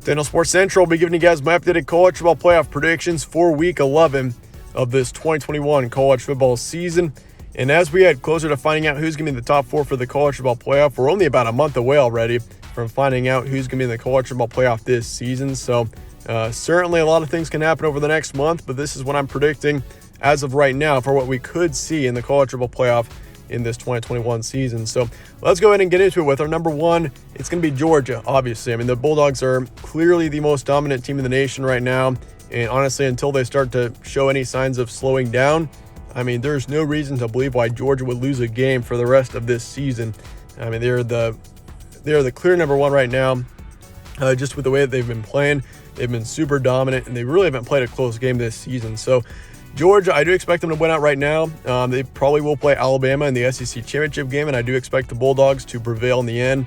Daniel Sports Central will be giving you guys my updated college football playoff predictions for Week 11 of this 2021 college football season. And as we head closer to finding out who's going to be in the top four for the college football playoff, we're only about a month away already from finding out who's going to be in the college football playoff this season. So certainly a lot of things can happen over the next month, but this is what I'm predicting as of right now for what we could see in the college football playoff in this 2021 season. So let's go ahead and get into it with our number one. It's going to be Georgia, obviously. I mean, the Bulldogs are clearly the most dominant team in the nation right now. And honestly, until they start to show any signs of slowing down, I mean, there's no reason to believe why Georgia would lose a game for the rest of this season. I mean, they're the clear number one right now, just with the way that they've been playing. They've been super dominant, and they really haven't played a close game this season. So Georgia, I do expect them to win out right now. They probably will play Alabama in the SEC championship game, and I do expect the Bulldogs to prevail in the end.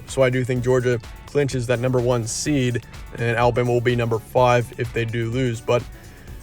So I do think Georgia clinches that number one seed, and Alabama will be number 5 if they do lose. But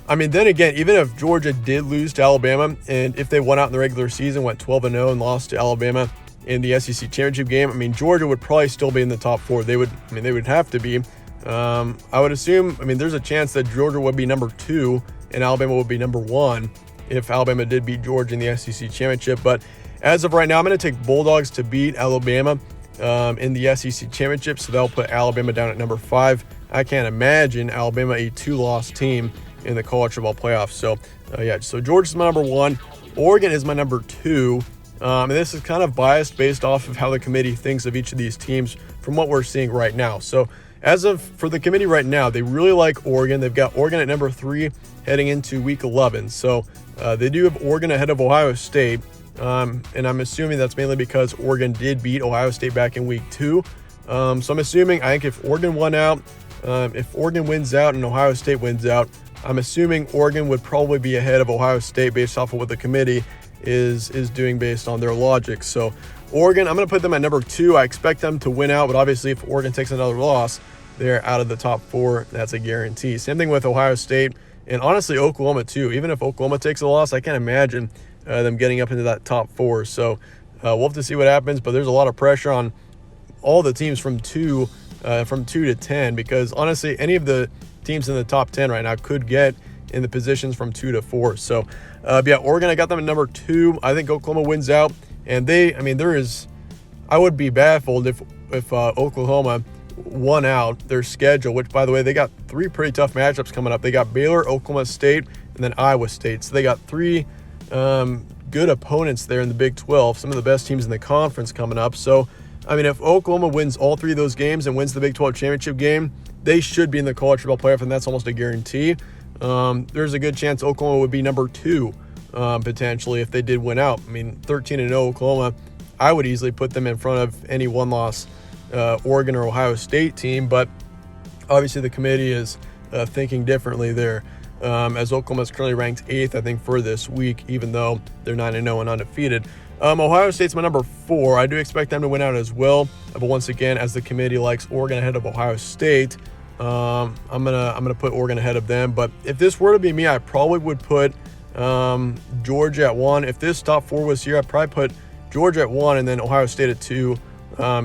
I mean, then again, even if Georgia did lose to Alabama, and if they won out in the regular season, went 12-0 and lost to Alabama in the SEC championship game, I mean, Georgia would probably still be in the top 4. They would have to be. I would assume, I mean, there's a chance that Georgia would be number 2 and Alabama would be number 1 if Alabama did beat Georgia in the SEC championship. But as of right now, I'm going to take Bulldogs to beat Alabama in the SEC championship, so they'll put Alabama down at number 5. I can't imagine Alabama a 2-loss team in the college football playoffs. So Georgia's my number 1. Oregon is my number 2. And this is kind of biased based off of how the committee thinks of each of these teams from what we're seeing right now. So for the committee right now, they really like Oregon. They've got Oregon at number 3 heading into Week 11. So they do have Oregon ahead of Ohio State. And I'm assuming that's mainly because Oregon did beat Ohio State back in Week 2. So I'm assuming, I think if Oregon won out, if Oregon wins out and Ohio State wins out, I'm assuming Oregon would probably be ahead of Ohio State based off of what the committee is doing based on their logic. So Oregon, I'm going to put them at number 2. I expect them to win out, but obviously if Oregon takes another loss, they're out of the top 4. That's a guarantee. Same thing with Ohio State and honestly Oklahoma too. Even if Oklahoma takes a loss, I can't imagine them getting up into that top 4. So we'll have to see what happens, but there's a lot of pressure on all the teams from 2 to 10, because honestly, any of the teams in the top 10 right now could get in the positions from 2 to 4. So Oregon, I got them at number 2. I think Oklahoma wins out, and I would be baffled if Oklahoma won out their schedule, which by the way, they got 3 pretty tough matchups coming up. They got Baylor, Oklahoma State, and then Iowa State. So they got 3 good opponents there in the Big 12, some of the best teams in the conference coming up. So I mean, if Oklahoma wins all 3 of those games and wins the Big 12 championship game, they should be in the college football playoff, and that's almost a guarantee. There's a good chance Oklahoma would be number 2 potentially if they did win out. I mean, 13-0 Oklahoma, I would easily put them in front of any one-loss Oregon or Ohio State team, but obviously the committee is thinking differently there, as Oklahoma is currently ranked 8th, I think, for this week, even though they're 9-0 and undefeated. Ohio State's my number 4. I do expect them to win out as well, but once again, as the committee likes Oregon ahead of Ohio State, I'm gonna put Oregon ahead of them. But if this were to be me, I probably would put Georgia at 1. If this top 4 was here, I'd probably put Georgia at 1 and then Ohio State at 2,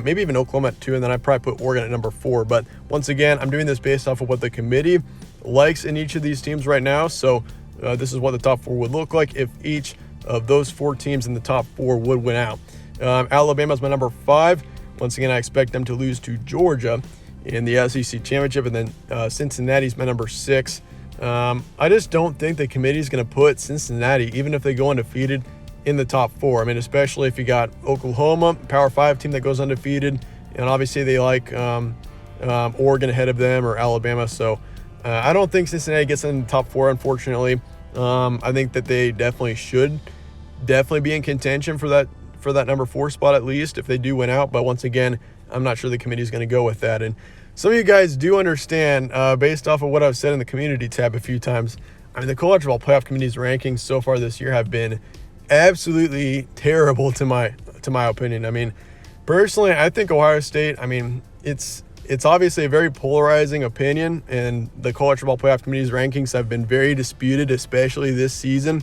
maybe even Oklahoma at 2, and then I'd probably put Oregon at number 4. But once again, I'm doing this based off of what the committee likes in each of these teams right now. So this is what the top 4 would look like if each of those 4 teams in the top 4 would win out. Alabama's my number 5. Once again, I expect them to lose to Georgia in the SEC championship, and then Cincinnati's my number 6. I just don't think the committee is going to put Cincinnati, even if they go undefeated, in the top 4. I mean, especially if you got Oklahoma, Power 5 team that goes undefeated, and obviously they like Oregon ahead of them or Alabama. So I don't think Cincinnati gets in the top 4, unfortunately. I think that they definitely should be in contention for that number 4 spot, at least if they do win out. But once again, I'm not sure the committee is going to go with that. And some of you guys do understand, based off of what I've said in the community tab a few times, I mean, the college football playoff committee's rankings so far this year have been absolutely terrible to my opinion. I mean, personally, I think Ohio State, I mean, it's obviously a very polarizing opinion, and the college football playoff committee's rankings have been very disputed, especially this season.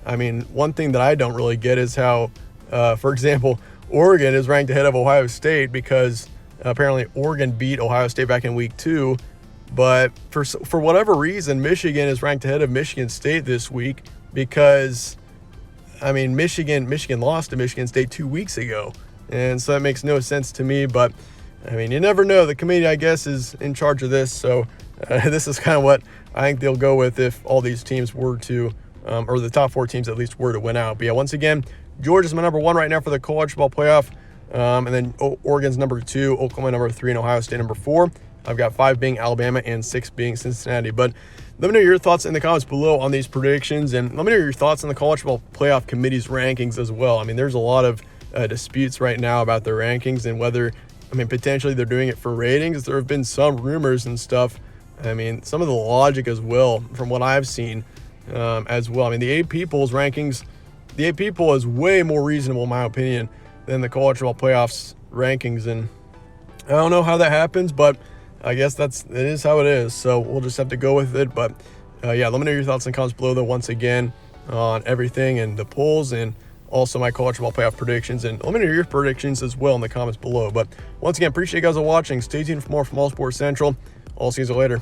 I mean, one thing that I don't really get is how, for example, Oregon is ranked ahead of Ohio State because Apparently, Oregon beat Ohio State back in week 2. But for whatever reason, Michigan is ranked ahead of Michigan State this week because, I mean, Michigan lost to Michigan State 2 weeks ago. And so that makes no sense to me. But, I mean, you never know. The committee, I guess, is in charge of this. So this is kind of what I think they'll go with if all these teams were to, or the top 4 teams at least were to win out. But yeah, once again, Georgia's my number 1 right now for the college football playoff. And then Oregon's number 2, Oklahoma number 3, and Ohio State number 4. I've got 5 being Alabama and 6 being Cincinnati. But let me know your thoughts in the comments below on these predictions, and let me know your thoughts on the college football playoff committee's rankings as well. I mean, there's a lot of disputes right now about their rankings and whether, I mean, potentially they're doing it for ratings. There have been some rumors and stuff. I mean, some of the logic as well, from what I've seen as well. I mean, the AP polls rankings, the AP poll is way more reasonable, in my opinion, than the college football playoffs rankings. And I don't know how that happens, but I guess it is how it is. So we'll just have to go with it. But yeah, let me know your thoughts in the comments below, though, once again, on everything and the polls and also my college football playoff predictions. And let me know your predictions as well in the comments below. But once again, appreciate you guys all watching. Stay tuned for more from All Sports Central. I'll see you later.